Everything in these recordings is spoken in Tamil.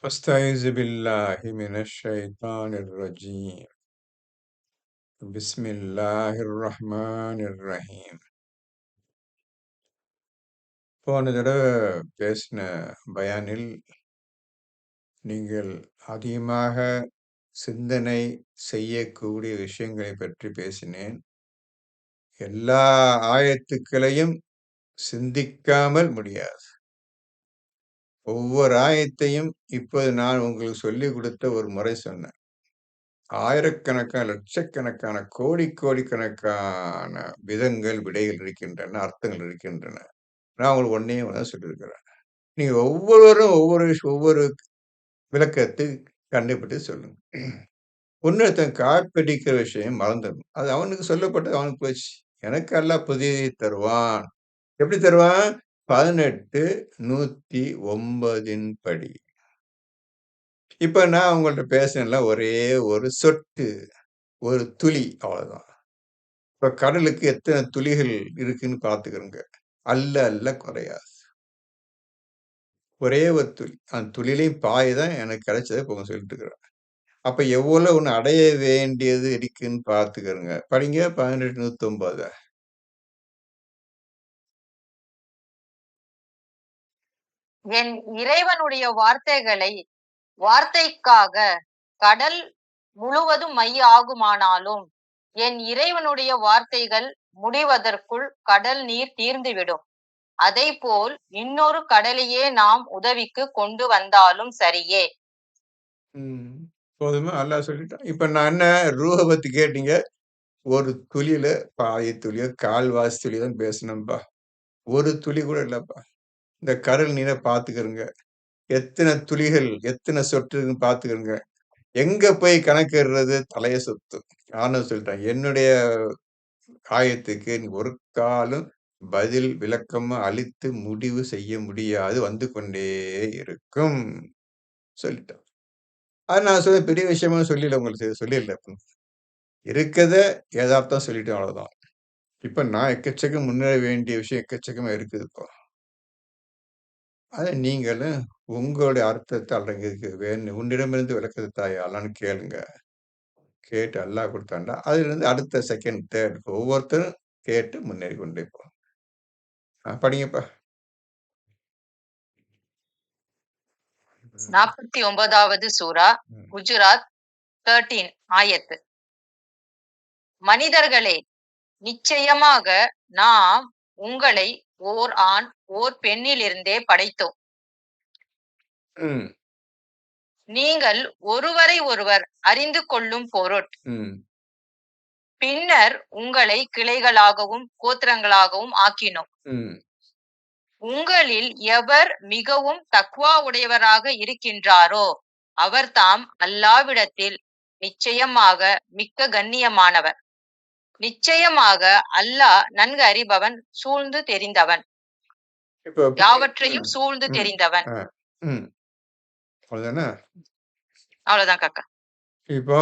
أستعيذ بالله من الشيطان الرجيم بسم الله الرحمن الرحيم. போன தடவை பேசின பயானில் நீங்கள் அதிகமாக சிந்தனை செய்யக்கூடிய விஷயங்களை பற்றி பேசினேன். எல்லா ஆயத்துக்களையும் சிந்திக்காமல் முடியாது. ஒவ்வொரு ஆயத்தையும் இப்போது நான் உங்களுக்கு சொல்லிக் கொடுத்த ஒரு முறை சொன்னேன். ஆயிரக்கணக்கான லட்சக்கணக்கான கோடிக்கணக்கான விதங்கள் விடைகள் இருக்கின்றன, அர்த்தங்கள் இருக்கின்றன. நான் உங்களுக்கு ஒண்ணே ஒண்ணு தான் சொல்லியிருக்கிறேன். நீங்க ஒவ்வொருவரும் ஒவ்வொரு விளக்கத்தை கண்டுபிடித்து சொல்லுங்க. இன்னொருத்தன் காப்பிடிக்கிற விஷயம் மறந்துடணும். அது அவனுக்கு சொல்லப்பட்டது அவனுக்கு போச்சு. எனக்கு அல்லாஹ் புதியதை தருவான். எப்படி தருவான்? 18:109 படி. இப்ப நான் உங்கள்ட்ட பேசினேன்ல, ஒரே ஒரு சொட்டு, ஒரு துளி அவ்வளவுதான். இப்ப கடலுக்கு எத்தனை துளிகள் இருக்குன்னு பார்த்துக்கிறோங்க. அல்ல குறையாது. ஒரே ஒரு துளி. அந்த துளியிலையும் பாதி தான் எனக்கு கிடைச்சத இப்ப உங்களுக்கு சொல்லிட்டு இருக்கிறேன். அப்ப எவ்வளவு ஒண்ணு அடைய வேண்டியது இருக்குன்னு பார்த்துக்கிறோங்க. படிங்க 18:109. என் இறைவனுடைய வார்த்தைக்காக கடல் முழுவதும் மை ஆகுமானாலும் என் இறைவனுடைய வார்த்தைகள் முடிவதற்குள் கடல் நீர் தீர்ந்துவிடும். அதைப்போல் இன்னொரு கடலையே நாம் உதவிக்கு கொண்டு வந்தாலும் சரியே. போதுமா? அல்லாஹ் சொல்லிட்டான். இப்ப நான் என்ன ரூஹ பத்தி கேட்டீங்க. ஒரு துளியில பாதி துளியோ, கால்வாசி துளி தான் பேசினேன்பா. ஒரு துளி கூட இல்லப்பா. இந்த கடல் நீரை பார்த்துக்கிறோங்க. எத்தனை துளிகள், எத்தனை சொட்டு இருக்குன்னு பார்த்துக்கிறோங்க. எங்க போய் கணக்கிடுறது? தலைய சுத்தும். ஆண்டவன் சொல்லிட்டான், என்னுடைய ஆயத்துக்கு நீ ஒரு காலும் பதில் விளக்கமா அளித்து முடிவு செய்ய முடியாது, வந்து கொண்டே இருக்கும் சொல்லிட்டான். அது நான் சொல்ல பெரிய விஷயமா சொல்லல, உங்களுக்கு சொல்லிடல. இருக்கத யதார்த்தம் சொல்லிட்டேன், அவ்வளவுதான். இப்ப நான் எக்கச்சக்கம் முன்னேற வேண்டிய விஷயம் எக்கச்சக்கமா இருக்குது இப்போ. அத நீங்களும் உங்களுடைய அர்த்தத்தை அடங்கியதுக்கு வேணும். உன்னிடமிருந்து விளக்கத்தை தாயா அல்லான்னு கேளுங்க. கேட்டு அல்லாஹ் கொடுத்தாண்டா, அதிலிருந்து அடுத்த செகண்ட், தேர்ட் ஒவ்வொருத்தரும் கேட்டு முன்னேறி கொண்டே போகும். படிங்கப்பா. 49வது சூரா குஜராத் 13 ஆயத்து. மனிதர்களே, நிச்சயமாக நாம் உங்களை ஓர் ஆண் ஓர் பெண்ணிலிருந்தே படைத்தோம். நீங்கள் ஒருவரை ஒருவர் அறிந்து கொள்ளும் பொருட் பின்னர் உங்களை கிளைகளாகவும் கோத்திரங்களாகவும் ஆக்கினோம். உங்களில் எவர் மிகவும் தக்வா உடையவராக இருக்கின்றாரோ அவர் தாம் அல்லாவிடத்தில் நிச்சயமாக மிக்க கண்ணியமானவர். நிச்சயமாக அல்லாஹ் நன்கு அறிபவன், சூழ்ந்து தெரிந்தவன், யாவற்றையும் சூழ்ந்து தெரிந்தவன். அவ்வளவுதான் காக்கா. இப்போ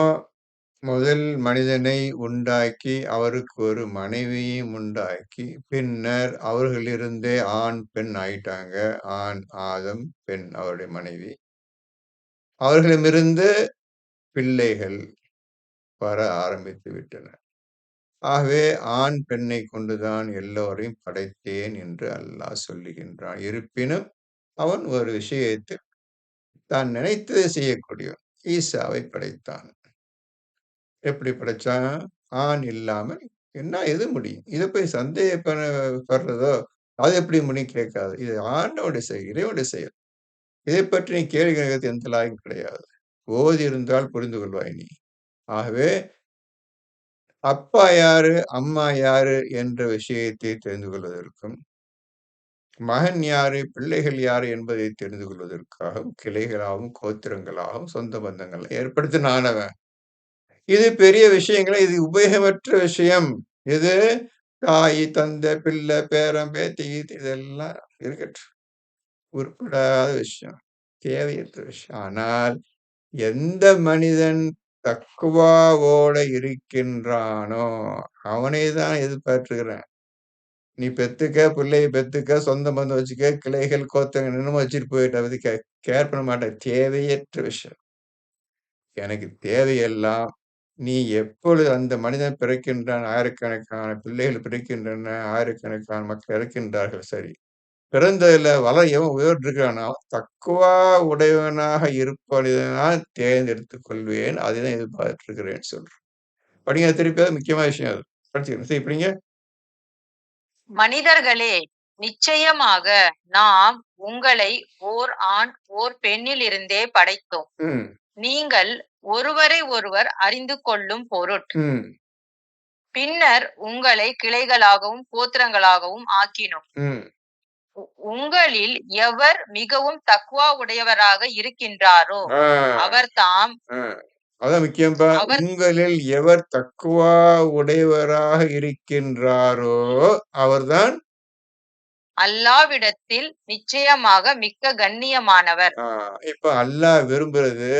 முதல் மனிதனை உண்டாக்கி அவருக்கு ஒரு மனைவியும் உண்டாக்கி பின்னர் அவர்களிருந்தே ஆண் பெண் ஆயிட்டாங்க. ஆண் ஆதம், பெண் அவருடைய மனைவி. அவர்களிடமிருந்து பிள்ளைகள் வர ஆரம்பித்து விட்டன. ஆகவே ஆண் பெண்ணை கொண்டுதான் எல்லோரையும் படைத்தேன் என்று அல்லாஹ் சொல்லுகின்றான். இருப்பினும் அவன் ஒரு விஷயத்தில் தான் நினைத்ததை செய்யக்கூடியவன். ஈசாவை படைத்தான். எப்படி படைச்சான்? ஆண் இல்லாமல் என்ன எது முடியும்? இதை போய் சந்தேகப்படுறதோ அது எப்படி முடியும் கேட்காது. இது ஆண்டவனுடைய செயல், இறைவனுடைய செயல். இதை பற்றி நீ கேள்வி கேட்கறது எந்த லாயும் கிடையாது. ஓதி இருந்தால் புரிந்து கொள்வாய் நீ. ஆகவே அப்பா யாரு, அம்மா யாரு என்ற விஷயத்தை தெரிந்து கொள்வதற்கும், மகன் யாரு, பிள்ளைகள் யாரு என்பதை தெரிந்து கொள்வதற்காகவும் கிளைகளாகவும் கோத்திரங்களாகவும் சொந்த பந்தங்களை ஏற்படுத்தினானவன். இது பெரிய விஷயங்கள, இது உபயோகமற்ற விஷயம். இது தாய், தந்தை, பிள்ளை, பேரன், பேத்தி இதெல்லாம் இருக்கட்டும். உருப்படாத விஷயம், தேவையற்ற விஷயம். ஆனால் எந்த மனிதன் தக்குவாவோட இருக்கின்றானோ அவனை தான் எதிர்பார்க்கிறேன். நீ பெத்துக்க, பிள்ளைய பெத்துக்க, சொந்த பந்தம் வச்சுக்க, கிளைகள், கோத்திரங்கள் என்னென்னமோ வச்சுட்டு போயிட்டு அதை பத்தி கேர் பண்ண மாட்டேன். தேவையற்ற விஷயம். எனக்கு தேவையெல்லாம் நீ எப்பொழுது அந்த மனிதன் பிறக்கின்றான், ஆயிரக்கணக்கான பிள்ளைகள் பிறக்கின்றன, ஆயிரக்கணக்கான மக்கள் இறக்கின்றார்கள். சரி. பிறந்ததுல எவன் உயிரோடு இருக்கிறானோ, தக்குவா உடையவனாக இருப்பதை நான் தேர்ந்தெடுத்துக் கொள்வேன். அதைதான் எதிர்பார்த்திருக்கிறேன்னு சொல்றேன். படிங்க திருப்பியாவது முக்கியமான விஷயம் அது. படிச்சுக்கணும். சரி படிங்க. மனிதர்களே, நிச்சயமாக நாம் உங்களை ஓர் ஆண் ஓர் பெண்ணிலிருந்தே படைத்தோம். ம், நீங்கள் ஒருவரை ஒருவர் அறிந்து கொள்ளும் பொருட்டு. ம், பின்னர் உங்களை கிளைகளாகவும் கோத்திரங்களாகவும் ஆக்கினோம். ம். உங்களில் எவர் மிகவும் தக்வா உடையவராக இருக்கின்றாரோ ஆ, அவர்தாம் ஆ. அதான் முக்கியம்பா. அவர் உங்களில் எவர் தக்குவா உடையவராக இருக்கின்றாரோ அவர்தான் அல்லாவிடத்தில் நிச்சயமாக மிக்க கண்ணியமானவர். இப்ப அல்லாஹ் விரும்புறது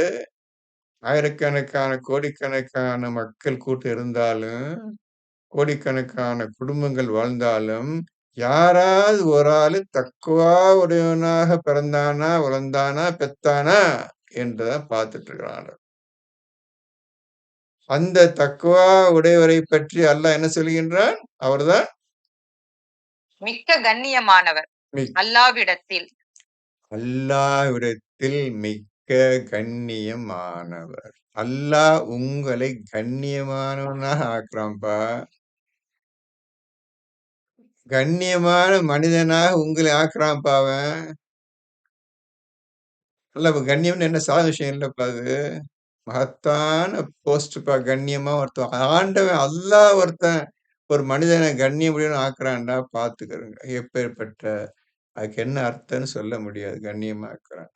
ஆயிரக்கணக்கான கோடிக்கணக்கான மக்கள் கூட்டம் இருந்தாலும், கோடிக்கணக்கான குடும்பங்கள் வாழ்ந்தாலும், யாராவது ஒரு ஆளு தக்குவா உடையவனாக பிறந்தானா, வளர்ந்தானா, பெத்தானா என்றுதான் பார்த்துட்டு இருக்கிறான் ஆண்டவன். அந்த தக்குவா உடையவரை பற்றி அல்லாஹ் என்ன சொல்கின்றான்? அவர்தான் மிக்க கண்ணியமானவர் மிக் அல்லாவிடத்தில். அல்லாஹ்விடத்தில் மிக்க கண்ணியமானவர். அல்லாஹ் உங்களை கண்ணியமானவனாக ஆக்குறான்பா. கண்ணியமான மனிதனாக உங்களை ஆக்குறான்பா அவன். இல்ல இப்ப கண்ணியம்னு என்ன சாதாரண விஷயம் இல்லப்பா அது. மகத்தான போஸ்ட்பா கண்ணியமா ஒருத்தன் ஆண்டவன் அல்லாஹ் ஒருத்தன் ஒரு மனிதனை கண்ணியமுடையவனா ஆக்குறான்டா பார்த்துக்கிறங்க. எப்பேர்ப்பட்ட அதுக்கு என்ன அர்த்தம்னு சொல்ல முடியாது. கண்ணியமா ஆக்குறான்.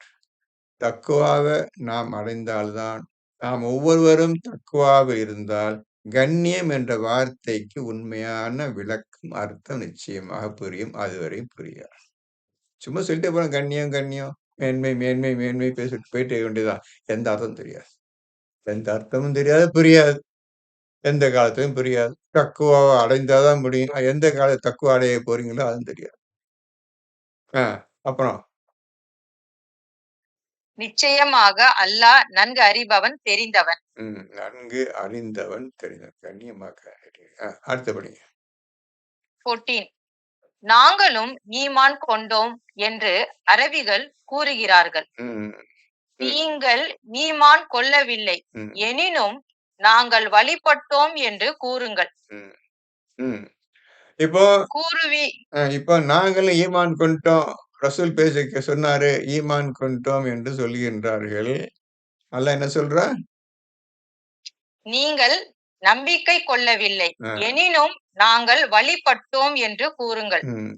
தக்குவாவ நாம் அடைந்தால்தான், நாம் ஒவ்வொருவரும் தக்குவாக இருந்தால், கண்ணியம் என்ற வார்த்தைக்கு உண்மையான விளக்கம், அர்த்தம் நிச்சயமாக புரியும். அதுவரை புரியாது. சும்மா சொல்லிட்டே போலாம் கண்ணியம், கண்ணியம், மேன்மை, மேன்மை, மேன்மை பேசிட்டு போயிட்டே இருக்க வேண்டியதுதான். எந்த அர்த்தமும் தெரியாது. எந்த அர்த்தமும் தெரியாது, புரியாது. எந்த காலத்திலும் புரியாது. தக்குவாவ அடைந்தாதான் முடியும். எந்த கால தக்குவா அடைய போறீங்களோ அதுவும் தெரியாது. ஆ, அப்புறம் நிச்சயமாக அல்லாஹ் நன்கு அறிபவன் தெரிந்தவன். நன்கு அறிந்தவன் தெரிந்தவன். கண்ணியமாக அடுத்தபடி. 14. நாங்களும் ஈமான் கொண்டோம் என்று அரபிகள் கூறுகிறார்கள். ம், ம், நீங்கள் ஈமான் கொள்ளவில்லை, ம், எனினும் நாங்கள் வழிபட்டோம் என்று கூறுங்கள். ம், ம். இப்போ இப்போ நாங்களும் ஈமான் கொண்டோம். ரசூல் பேச சொன்னாரு, ஈமான் கொண்டோம் என்று சொல்கின்றார்கள். அல்லாஹ் என்ன சொல்றான்? நீங்கள் நம்பிக்கை கொள்ளவில்லை, ஆ, எனினும் நாங்கள் வழிபட்டோம் என்று கூறுங்கள். ம்.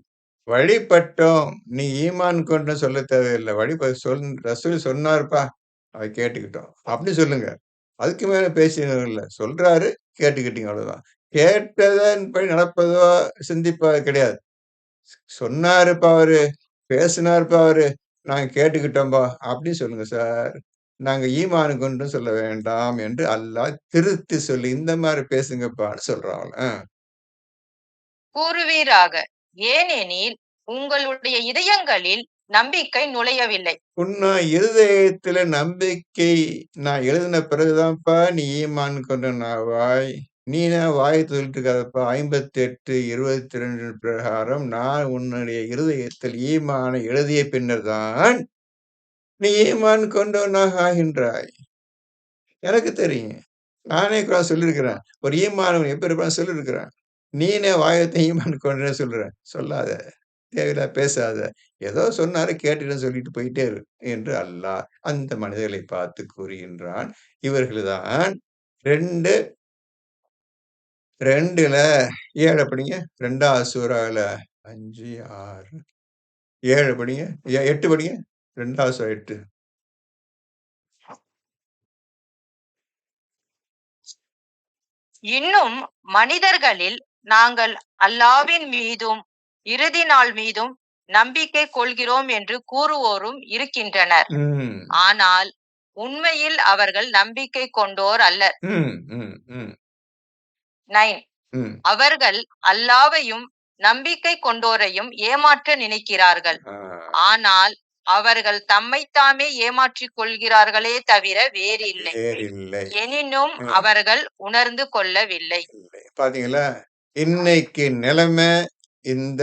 வழிபட்டோம். நீ ஈமான் கொண்டு சொல்ல தேவையில்லை. ரசூல் சொன்னாருப்பா. அதை கேட்டுக்கிட்டோம். அப்படி சொல்லுங்க. அதுக்கு மேல பேசினது இல்ல. சொல்றாரு, கேட்டுக்கிட்டீங்க அவ்வளவுதான். கேட்டதன்படி நடப்பதோ, சிந்திப்பதோ கிடையாது. சொன்னாருப்பா அவரு, பேசினாருப்பா அவரு, நாங்க கேட்டுக்கிட்டோம்பா. அப்படி சொல்லுங்க சார். நாங்க ஈமான் கொண்டும் சொல்ல வேண்டாம் என்று அல்லாஹ் திருத்தி சொல்லி, இந்த மாரி பேசுங்கப்பான்னு சொல்றான் அவள. கூறுவீராக, ஏனெனில் உங்களுடைய இதயங்களில் நம்பிக்கை நுழையவில்லை. உன்னை இருதயத்தில நம்பிக்கை நான் எழுதின பிறகுதான்ப்பா நீ ஈமான் கொண்டவனாவாய். நீனா வாய் சொல்லிட்டு இருக்காதப்பா. 58:22 பிரகாரம் நான் உன்னுடைய இருதயத்தில் ஈமானை எழுதிய பின்னர் தான் நீ ஈமான் கொண்டவனாக ஆகின்றாய். எனக்கு தெரியும். நானே கூட சொல்லியிருக்கிறேன். ஒரு ஈமான் எப்படி இருப்பான்னு சொல்லியிருக்கிறேன். நீனே வாயத்த ஈமான் கொண்டேன்னு சொல்ற. சொல்லாத. தேவையில்லாம பேசாத. ஏதோ சொன்னாரு கேட்டுட்டேன்னு சொல்லிட்டு போயிட்டே இரு என்று அல்லாஹ் அந்த மனிதர்களை பார்த்து கூறுகின்றான். இவர்கள்தான் 2:2ல 7 படிங்க. 2வது சூறால 5, 6, 7 படிங்க. 8 படிங்க. 2வது சூரா 8. இன்னும் மனிதர்களில் நாங்கள் அல்லாவின் மீதும் இறுதி நாள் மீதும் நம்பிக்கை கொள்கிறோம் என்று கூறுவோரும் இருக்கின்றனர். ம். ஆனால் உண்மையில் அவர்கள் நம்பிக்கை கொண்டோர் அல்லர். ம். ம். ம். 9. ம். அவர்கள் அல்லாவையும் நம்பிக்கை கொண்டோரையும் ஏமாற்ற நினைக்கிறார்கள். ஆ, ஆனால் அவர்கள் தம்மைத்தாமே ஏமாற்றிக் கொள்கிறார்களே தவிர வேறில்லை. வேறில்லை. எனினும் ஆ, அவர்கள் உணர்ந்து கொள்ளவில்லை. இல்லை. பாத்தீங்களா? இன்னைக்கு நிலைமை இந்த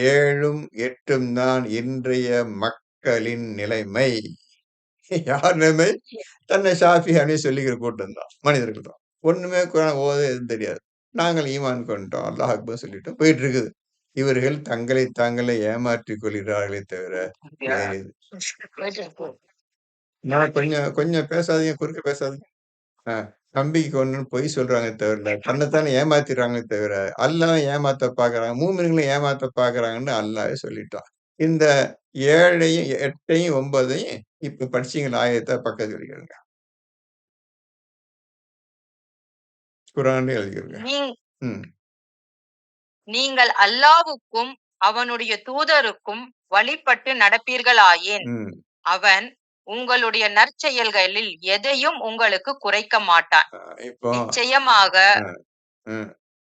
7ம் 8ம் தான் இன்றைய மக்களின் நிலைமை. யார் நிலைமை? தன்னை ஷாஃபி அப்படின்னு சொல்லிக்கிற கூட்டம் தான். மனிதர்கள் தான். ஒண்ணுமே குரான் ஓத எதுவும் தெரியாது. நாங்கள் ஈமான் கொண்டோம். அல்லாஹ் அக்பர் சொல்லிட்டோம். போயிட்டு இருக்குது. இவர்கள் தங்களை தாங்களே ஏமாற்றிக் கொள்கிறார்களே தவிர வேறு எது. நான் கொஞ்சம் கொஞ்சம் பேசாதீங்க, குறுக்க பேசாதீங்க. ஆ, நம்பிக்கை ஒண்ணுன்னு பொய் சொல்றாங்க தவிர, தன்னைத்தானே ஏமாத்திடுறாங்களே தவிர, அல்லாஹ் ஏமாத்த பார்க்குறாங்க. மூமின்களை ஏமாத்த பார்க்குறாங்கன்னு அல்லாஹ்வே சொல்லிட்டான். இந்த 7ஐயும் 8ஐயும் 9ஐயும் இப்ப படிச்சீங்களா ஆயத்த பக்கத்துல எழுதிக்கிறங்க. குரான்லயே எழுதிக்கிறங்க. நீ- ம். நீங்கள் அல்லாஹ்வுக்கும் அவனுடைய தூதருக்கும் வழிபட்டு நடப்பீர்களாயின் ம். அவன் உங்களுடைய நற்செயல்களில் எதையும் உங்களுக்கு குறைக்க மாட்டான். இப்போ நிச்சயமாக ஆ, ம்.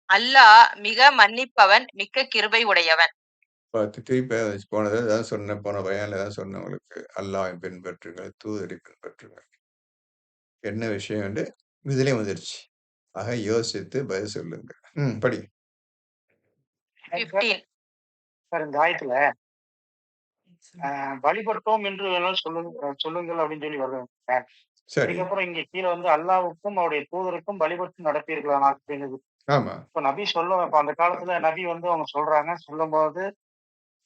அல்லாஹ் மிக மன்னிப்பவன், மிக்க கிருபை உடையவன். திருப்பி போனது அதான் சொன்னேன். போன பயான்ல தான் சொன்னேன் உங்களுக்கு. அல்லாஹ்வை பின்பற்றுங்கள், தூதரை பின்பற்றுங்கள். என்ன விஷயம் என்று இதுலயும் வந்துருச்சு. ஆக யோசித்து பதில் சொல்லுங்க. ம், படி. 15 சார் இந்த ஆயத்துல வழிபட்டோம் என்று வேணாலும் சொல்லுங்கள் அப்படின்னு சொல்லி வருது சார். சரி. அதுக்கப்புறம் இங்க கீழே வந்து அல்லாஹ்வுக்கும் அவருடைய தூதருக்கும் வழிபட்டு நடப்பீர்களா அப்படிங்கிறது. ஆமா. இப்ப நபி இப்ப அந்த காலத்துல நபி வந்து அவங்க சொல்லும்போது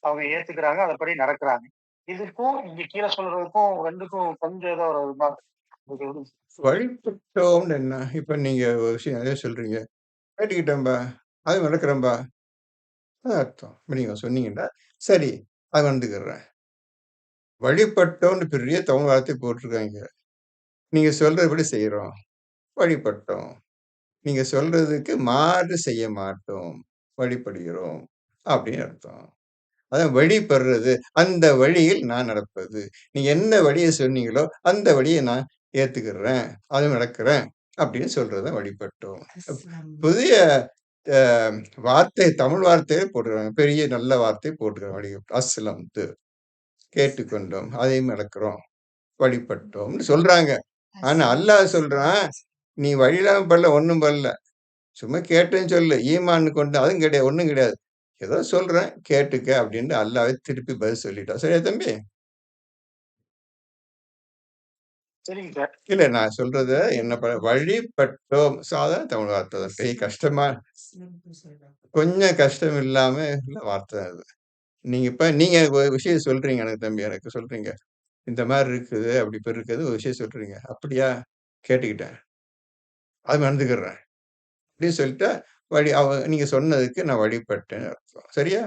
அவங்க ஏத்துக்கிறாங்க, அதப்படி நடக்கிறாங்க. இதுக்கும் இங்க கீழே சொல்றதுக்கும் ரெண்டுக்கும் கொஞ்சம் ஏதோ ஒரு இது மாதிரி இருக்கு. வழிபட்டோம்னு என்ன? இப்ப நீங்க ஒரு விஷயம் நிறைய சொல்றீங்க. கேட்டுக்கிட்டேன்பா, அது நடக்கிறேன்பா. அதான் அர்த்தம். இப்ப நீங்க சொன்னீங்கன்னா, சரி, அது வந்துக்கிறேன். வழிபட்டோம்னு பெரிய தமிழ் வார்த்தை போட்டிருக்காங்க. நீங்க சொல்றபடி செய்றோம். வழிபட்டோம். நீங்க சொல்றதுக்கு மாறு செய்ய மாட்டோம். வழிபடுகிறோம். அப்படின்னு அர்த்தம். அதான் வழிபடுறது. அந்த வழியில் நான் நடப்பது. நீங்க என்ன வழிய சொன்னீங்களோ, அந்த வழிய நான் ஏத்துக்கிறேன். அதுவும் நடக்கிறேன். அப்படின்னு சொல்றது தான் வழிபட்டோம். புதிய அ வார்த்தை தமிழ் வார்த்தையே போட்டுருக்காங்க. பெரிய நல்ல வார்த்தை போட்டுருக்காங்க. அஸ்லம்து கேட்டுக்கொண்டோம். அதையும் நடக்கிறோம். வழிபட்டோம்னு சொல்றாங்க. ஆனா அல்லாஹ் சொல்றான், நீ வழியில்லாம பண்ணல, ஒண்ணும் பண்ணல. சும்மா கேட்டேன்னு சொல்லு. ஈமான் கொண்டு அதுவும் கிடையாது. ஒண்ணும் கிடையாது. ஏதோ சொல்றேன் கேட்டுக்க அப்படின்னு அல்லாஹ்வே திருப்பி பதில் சொல்லிட்டான். சரியா தம்பி? சரிங்க சார். இல்ல நான் சொல்றது என்ன வழிபட்டோம். சாதாரண தமிழ் வார்த்தை தான். பெரிய கஷ்டமா கொஞ்சம் கஷ்டம் இல்லாம உள்ள வார்த்தை தான் அது. நீங்க எனக்கு ஒரு விஷயம் சொல்றீங்க எனக்கு தம்பி. எனக்கு சொல்றீங்க. இந்த மாரி இருக்குது, அப்படி இப்படி இருக்குது ஒரு விஷயம் சொல்றீங்க. அப்படியா? கேட்டுக்கிட்டேன். அது நடந்துக்கிறேன். அப்படின்னு சொல்லிட்டா, நீங்க சொன்னதுக்கு நான் வழிபட்டேன்னு அர்த்தம். சரியா?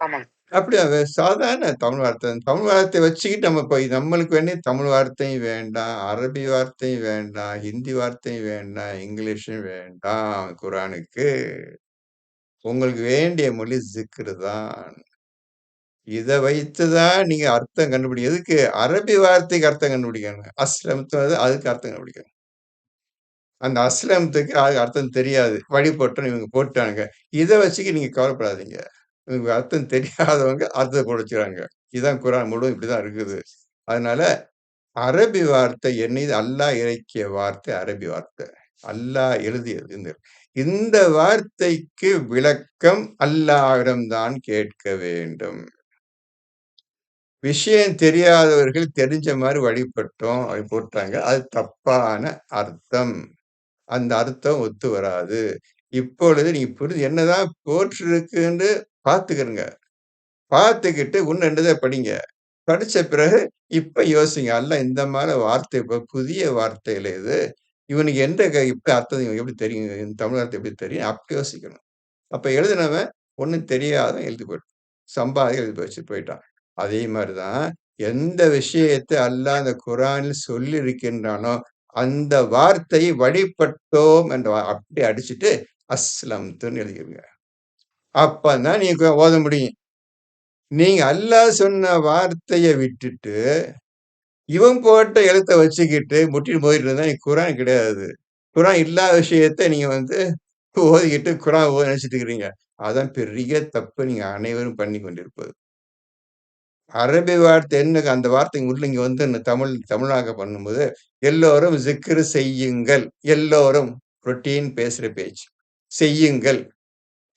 ஆமாங்க. அப்படியா? சாதாரண தமிழ் வார்த்தை. தமிழ் வார்த்தைய வச்சுக்கிட்டு நம்ம போய் நம்மளுக்கு வேண்டிய தமிழ் வார்த்தையும் வேண்டாம், அரபி வார்த்தையும் வேண்டாம், ஹிந்தி வார்த்தையும் வேண்டாம், இங்கிலீஷும் வேண்டாம் குர்ஆனுக்கு. உங்களுக்கு வேண்டிய மொழி ஸிக்ர் தான். இத வைத்து தான் நீங்க அர்த்தம் கண்டுபிடிக்கணும். எதுக்கு? அரபி வார்த்தைக்கு அர்த்தம் கண்டுபிடிக்கணும். அஸ்லம்து அதுக்கு அர்த்தம் கண்டுபிடிக்கணும். அந்த அஸ்லம்த்துக்கு அதுக்கு அர்த்தம் தெரியாது. வழிபட்டோன்னு இவங்க போட்டாங்க. இத வச்சுக்க நீங்க கவலைப்படாதீங்க. இவங்க அர்த்தம் தெரியாதவங்க அர்த்தத்த போட வச்சுக்கிறாங்க. இதுதான் குர்ஆன் முழுவதும் இப்படிதான் இருக்குது. அதனால அரபி வார்த்தை இது அல்லாஹ் இறக்கிய வார்த்தை அரபி வார்த்தை. அல்லாஹ் எழுதியது. இந்த வார்த்தைக்கு விளக்கம் அல்லாஹ்விடம் தான் கேட்க வேண்டும். விஷயம் தெரியாதவர்கள் தெரிஞ்ச மாரி வழிபட்டோம் அப்படி போட்டாங்க. அது தப்பான அர்த்தம். அந்த அர்த்தம் ஒத்து வராது. இப்பொழுது நீங்க என்னதான் போட்டிருக்குன்னு பார்த்துக்கிருங்க. பார்த்துக்கிட்டு இன்னும் 2 படிங்க. படிச்ச பிறகு இப்ப யோசிங்க. அல்லாஹ் இந்த மாரி வார்த்தை இப்ப புதிய வார்த்தையில இது. இவனுக்கு இப்ப அர்த்தம் இவனுக்கு எப்படி தெரியும்? இந்த தமிழ் அர்த்தம் எப்படி தெரியும்? அப்படி யோசிக்கணும். அப்ப எழுதினவன் ஒண்ணும் தெரியாதவன் எழுதி போயிட்டான். சம்பாதி எழுதி வச்சுட்டு போயிட்டான். அதே மாரி தான் எந்த விஷயத்த அல்லாஹ் அந்த குர்ஆனில் சொல்லியிருக்கின்றானோ, அந்த வார்த்தையை வழிபட்டோம் என்ற அப்படி அடிச்சுட்டு அஸ்லம்துன்னு எழுதிருங்க. அப்பதான் நீங்க ஓத முடியும். நீங்க அல்லாஹ் சொன்ன வார்த்தைய விட்டுட்டு, இவன் போட்ட எழுத்த வச்சுக்கிட்டு முட்டிட்டு போயிட்டு இருந்தா குர்ஆன் கிடையாது. குர்ஆன் இல்லாத விஷயத்த நீங்க ஓதிக்கிட்டு குரான் ஓத நினைச்சிட்டு இருக்கிறீங்க. அதான் பெரிய தப்பு நீங்க அனைவரும் பண்ணி கொண்டிருப்பது. அரபி வார்த்தை என்ன அந்த வார்த்தை உள்ள இங்க வந்து தமிழாக்க பண்ணும்போது எல்லோரும் ஜிக்ரு செய்யுங்கள். எல்லோரும் ரொட்டீன் பேசுற பேச்சு. செய்யுங்கள்.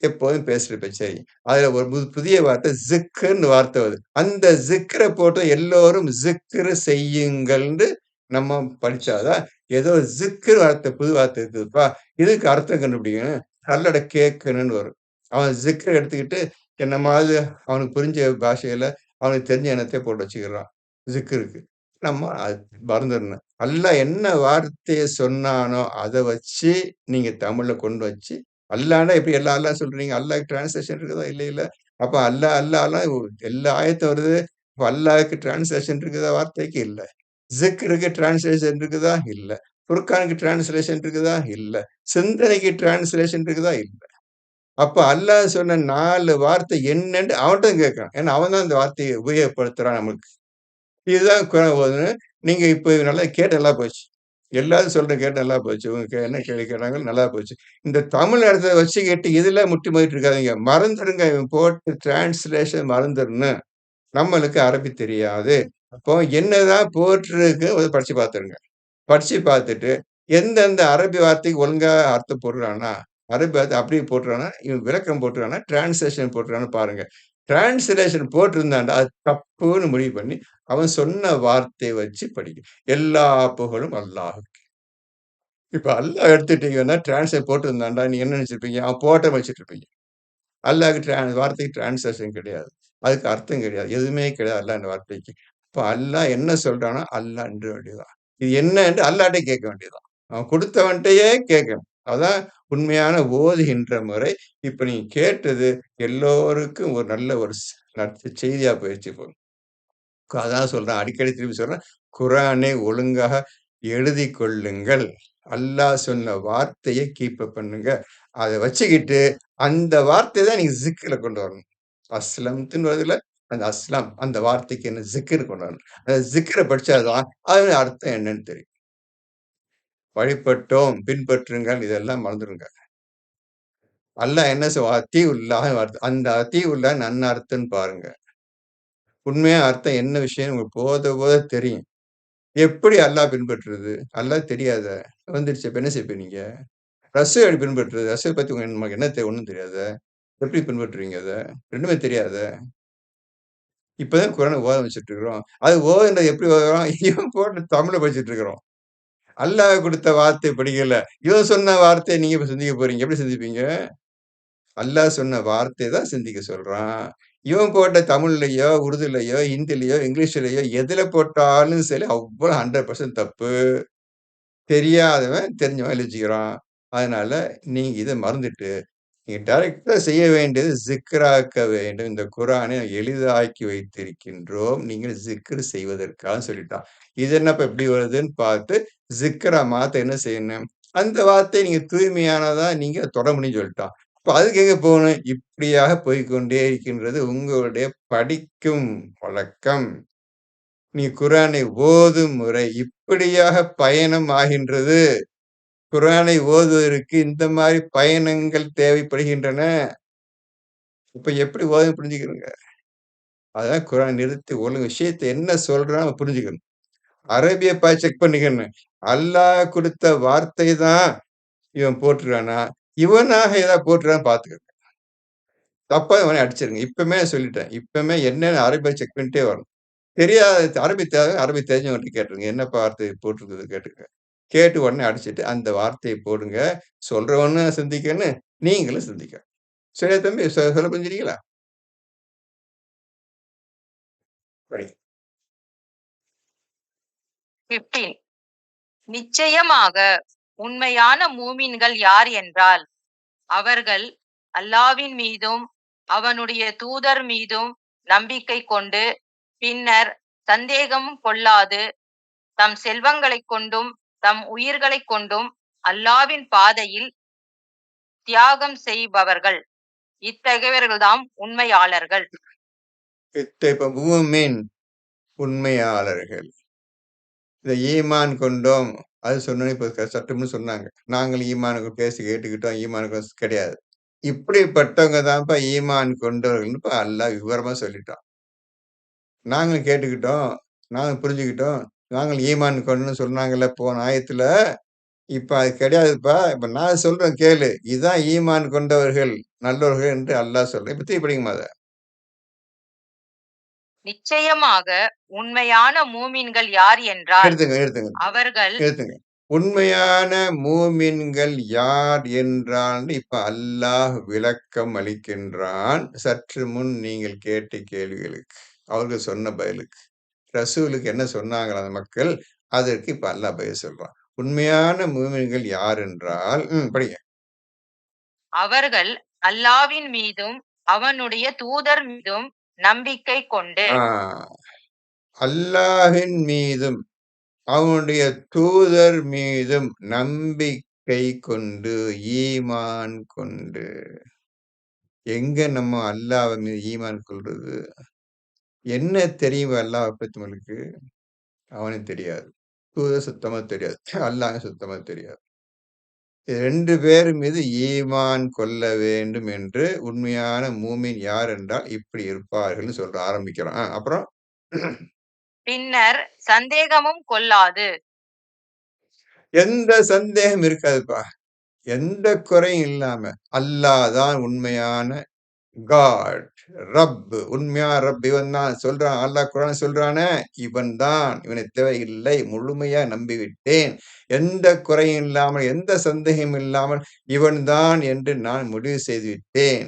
எப்போதும் பேசுற பேச்சு. சரி. அதுல ஒரு புதிய வார்த்தை ஜிக்ர்ன்னு வார்த்தை வருது. அந்த ஜிக்ர போட்டு எல்லோரும் ஜிக்ரு செய்யுங்கள்ன்னு நம்ம படிச்சாதான் ஏதோ ஜிக்ர் வார்த்தை புது வார்த்தை இருக்குதுப்பா. இதுக்கு அர்த்தம் கண்டுபிடிக்கணும். நல்லட கேட்கணும்னு வரும். அவன் ஜிக்ர எடுத்துக்கிட்டு என்னமாவது அவனுக்கு புரிஞ்ச பாஷையில அவனுக்கு தெரிஞ்ச எண்ணத்தை போட்டு வச்சுக்கிறான். ஜிக்ருக்கு. நம்ம அது மறந்துடணும். அல்லாஹ் என்ன வார்த்தைய சொன்னானோ அத வச்சு நீங்க தமிழ்ல கொண்டு வச்சு அல்லாஹ்னா எப்படி எல்லா அல்லாஹ் சொல்றீங்க? அல்லாஹ்க்கு டிரான்ஸ்லேஷன் இருக்குதா? இல்லைல்ல. அப்ப அல்லாஹ் அல்லாஹ்லாம் எல்லா ஆயத்தும் வருது. அப்ப அல்லாஹ்க்கு டிரான்ஸ்லேஷன் இருக்குதா வார்த்தைக்கு? இல்ல. ஸிக்ருக்கு டிரான்ஸ்லேஷன் இருக்குதா? இல்ல. ஃபுர்கானுக்கு டிரான்ஸ்லேஷன் இருக்குதா? இல்ல. சிந்தனைக்கு டிரான்ஸ்லேஷன் இருக்குதா? இல்ல. அப்ப அல்லாஹ் சொன்ன 4 வார்த்தை என்னன்னு அவன்ட்ட கேட்கணும். ஏன்னா அவன் தான் அந்த வார்த்தைய உபயோகப்படுத்துறான் நமக்கு. இதுதான் குரான் ஓதணும். நீங்க இப்ப நல்லா கேட்டு நல்லா போச்சு. எல்லாரும் சொல்றேன் கேட்டு நல்லா போச்சு. இவங்க என்ன கேள்வி கேட்டாங்க நல்லா போச்சு. இந்த தமிழ் அர்த்தத்த வச்சுக்கிட்டு இதுல முட்டி மோதிட்டு இருக்காதீங்க. மறந்துருங்க. இவன் போட்ட டிரான்ஸ்லேஷன் மறந்துரணும். நம்மளுக்கு அரபி தெரியாது. அப்போ என்னதான் போட்டிருக்கு அத படிச்சு பார்த்துருங்க. படிச்சு பார்த்துட்டு எந்தெந்த அரபி வார்த்தைக்கு ஒழுங்கா அர்த்தம் போடுறானா, அரபி வார்த்தை அப்படியே போட்டுறானா, இவன் விளக்கம் போட்டுறானா, டிரான்ஸ்லேஷன் போட்டுறான்னு பாருங்க. டிரான்ஸ்லேஷன் போட்டிருந்தான்டா, அது தப்புன்னு முடிவு பண்ணி, அவன் சொன்ன வார்த்தைய வச்சு படிங்க. எல்லா புகழும் அல்லாஹ்வுக்கு. இப்ப அல்லாஹ் எடுத்துட்டீங்கன்னா, டிரான்ஸ்லேட் போட்டிருந்தான்டா, நீங்க என்ன நினைச்சிருப்பீங்க? அவன் போட்டவன் வச்சுட்டு இருப்பீங்க. அல்லாஹ்க்கு வார்த்தைக்கு டிரான்ஸ்லேஷன் கிடையாது. அதுக்கு அர்த்தம் கிடையாது. எதுவுமே கிடையாது அல்லாஹ்ன்ற வார்த்தைக்கு. இப்ப அல்லாஹ் என்ன சொல்றானோ, அல்லாஹ்ன்ற வேண்டியதுதான். இது என்ன என்று அல்லாஹ்ட்டயே கேட்க வேண்டியதுதான். அவன் குடுத்தவன்ட்டயே கேட்கணும். அதான் உண்மையான ஓதுகின்ற முறை. இப்ப நீங்க கேட்டது எல்லோருக்கும் ஒரு நல்ல ஒரு செய்தியா போயிருச்சு இப்போ. அதான் சொல்றேன். அடிக்கடி திருப்பி சொல்றேன். குரானை ஒழுங்காக எழுதிக் கொள்ளுங்கள். அல்லாஹ் சொன்ன வார்த்தைய கீப் அப் பண்ணுங்க. அத வச்சுக்கிட்டு, அந்த வார்த்தைய தான் நீங்க ஜிக்ர்ல கொண்டு வரணும். அஸ்லம்த்துன்னு வருதுல்ல, அந்த அஸ்லாம் அந்த வார்த்தைக்கு என்ன ஜிக்ர் கொண்டு வரணும். அந்த ஜிக்ர படிச்சா தான் அதனுடைய அர்த்தம் என்னன்னு தெரியும். வழிபட்டோம், பின்பற்றுங்கள் இதெல்லாம் மறந்துருங்க. அல்லாஹ் என்ன அத்தீஉல்லாஹ்ன்னு வருது. அந்த அத்தீஉல்லாஹ்ன்னு என்ன அர்த்தம்ன்னு பாருங்க. உண்மையா அர்த்தம் என்ன விஷயம்னு உங்களுக்கு போத போத தெரியும். எப்படி அல்லாஹ் பின்பற்றுறது? அல்லாஹ் தெரியாதா? வந்துருச்சு. அப்ப என்ன செய்வீங்க நீங்க? ரசூல் எப்படி பின்பற்றுறது? ரசூல் பத்தி நமக்கு என்ன ஒண்ணும் தெரியாதா? எப்படி பின்பற்றுவீங்க அத? 2மே தெரியாதா? இப்பதான் குரான ஓத வச்சுட்டு இருக்கிறோம். அது ஓதுனது எப்படி ஓதுறோம்? இவன் போட்டு தமிழ்ல படிச்சுட்டு இருக்கிறோம். அல்லாஹ் குடுத்த வார்த்தை படிக்கல. இவன் சொன்ன வார்த்தைய நீங்க இப்ப சிந்திக்க போறீங்க. எப்படி சிந்திப்பீங்க? அல்லாஹ் சொன்ன வார்த்தைய தான் சிந்திக்க சொல்றான். இவன் போட்ட தமிழ்லயோ, உருதுலயோ, ஹிந்திலயோ, இங்கிலீஷ்லயோ எதுல போட்டாலும் சரி அவ்வளவு 100% தப்பு. தெரியாதவன் தெரிஞ்சவன் எழுதி வச்சுக்கிறான். அதனால நீங்க இத மறந்துட்டு, நீங்க டைரக்ட்டா செய்ய வேண்டியது ஜிக்ராக்க வேண்டும். இந்த குரானை எளிதாக்கி வைத்திருக்கின்றோம். நீங்கள் ஜிக்ர் செய்வதற்காக சொல்லிட்டான். இது என்னப்பா இப்படி வருதுன்னு பார்த்து, ஜிக்ரா மாத்த என்ன செய்யணும்? அந்த வார்த்தை நீங்க தூய்மையானதா நீங்க தொட முடியும்னு சொல்லிட்டான். அப்ப அதுக்கு எங்க போகணும்? இப்படியாக போய்க்கொண்டே இருக்கின்றது உங்களுடைய படிக்கும் வழக்கம். நீ குரானை ஓதும் முறை இப்படியாக பயணம் ஆகின்றது. குரானை ஓதுவதற்கு இந்த மாரி பயணங்கள் தேவைப்படுகின்றன. இப்ப எப்படி ஓதுன்னு புரிஞ்சுக்கிறங்க. அதான் குரான் நிறுத்தி ஒழுங்கு விஷயத்த என்ன சொல்றான்னு புரிஞ்சுக்கணும். அரபிய செக் பண்ணிக்கணும். அல்லாஹ் குடுத்த வார்த்தை தான் இவன் போட்டுருக்கானா, இவனாக ஏதாவது போட்டுருக்கான்னு பார்த்துக்கங்க. தப்பா இவன அடிச்சிருங்க. இப்பமே சொல்லிட்டேன். இப்பமே என்னன்னு அரபிய செக் பண்ணிட்டே வரணும். தெரியாத அரபி தெரிஞ்சவங்கட்ட கேட்டுருங்க. என்னப்பா வார்த்தை போட்டிருக்குது கேட்டுக்கங்க. கேட்டு உடனே அடிச்சுட்டு அந்த வார்த்தைய போடுங்க. சொல்றவனும் சிந்திக்கணும், நீங்களும் சிந்திக்கணும். சரியா தம்பி? சொல்ல புரிஞ்சுட்டீங்களா? படிங்க. 15 நிச்சயமாக உண்மையான மூமின்கள் யார் என்றால், அவர்கள் அல்லாவின் மீதும் அவனுடைய தூதர் மீதும் நம்பிக்கை கொண்டு, பின்னர் சந்தேகம் கொள்ளாது, தம் செல்வங்களைக் கொண்டும் தம் உயிர்களைக் கொண்டும் அல்லாவின் பாதையில் தியாகம் செய்பவர்கள். இத்தகையவர்கள்தாம் உண்மையாளர்கள். இப்ப மூமின் உண்மையாளர்கள். இந்த ஈமான் கொண்டோம். அது சொன்னோனே இப்ப சட்டும்னு சொன்னாங்க. நாங்களும் ஈமானுக்கு பேசி கேட்டுக்கிட்டோம். ஈமானுக்கு கிடையாது. இப்படிப்பட்டவங்க தான்ப்பா ஈமான் கொண்டவர்கள்ன்னு இப்ப அல்லாஹ் விவரமா சொல்லிட்டான். நாங்களும் கேட்டுக்கிட்டோம். நாங்க புரிஞ்சுக்கிட்டோம். நாங்கள் ஈமான் கொண்டோம்னு சொன்னாங்கல்ல போன ஆயத்துல. இப்ப அது கிடையாதுப்பா. இப்ப நான் சொல்றேன் கேளு. இதான் ஈமான் கொண்டவர்கள், நல்லவர்கள் என்று அல்லாஹ் சொல்றான். இப்ப திருப்பி படிங்கம்மா அத. நிச்சயமாக உண்மையான மூமின்கள் யார் என்றால் எடுத்துங்க. அவர்கள் நிறுத்துங்க. உண்மையான மூமின்கள் யார் என்றால் இப்ப அல்லாஹ் விளக்கம் அளிக்கின்றான். சற்று முன் நீங்கள் கேட்ட கேள்விகளுக்கு. அவர்கள் சொன்ன பதிலுக்கு. ரசூலுக்கு என்ன சொன்னாங்களா அந்த மக்கள்? அதற்கு இப்ப அல்லாஹ் பதில் சொல்றான். உண்மையான மூமின்கள் யார் என்றால் படிங்க. அவர்கள் அல்லாவின் மீதும் அவனுடைய தூதர் மீதும் நம்பிக்கை கொண்டு ஆ, அல்லாஹ்வின் மீதும் அவனுடைய தூதர் மீதும் நம்பிக்கை கொண்டு, ஈமான் கொண்டு. எங்க நம்ம அல்லாஹ் மீது ஈமான் கொள்றது? என்ன தெரியும் அல்லாஹ் பத்தி உங்களுக்கு? அவனுக்கு தெரியாது. தூதர் சுத்தமா தெரியாது. அல்லாஹ் சுத்தமா தெரியாது. 2 பேர் மீது ஈமான் கொள்ள வேண்டும் என்று உண்மையான மூமின் யார் என்றால் இப்படி இருப்பார்கள்ன்னு சொல்ற ஆரம்பிக்கிறான். அப்புறம் பின்னர் சந்தேகமும் கொள்ளாது எந்த சந்தேகம் இருக்காதுப்பா. எந்த குறையும் இல்லாம அல்லாஹ் தான் உண்மையான காட், ரப், உண்மையான ரப் இவன் தான் சொல்றான். அல்லாஹ் குர்ஆன்ல சொல்றானே, இவன் தான், இவனை தேவையில்லை, முழுமையா நம்பிவிட்டேன். எந்த குறையும் இல்லாமல், எந்த சந்தேகமும் இல்லாமல் இவன் தான் என்று நான் முடிவு செய்து விட்டேன்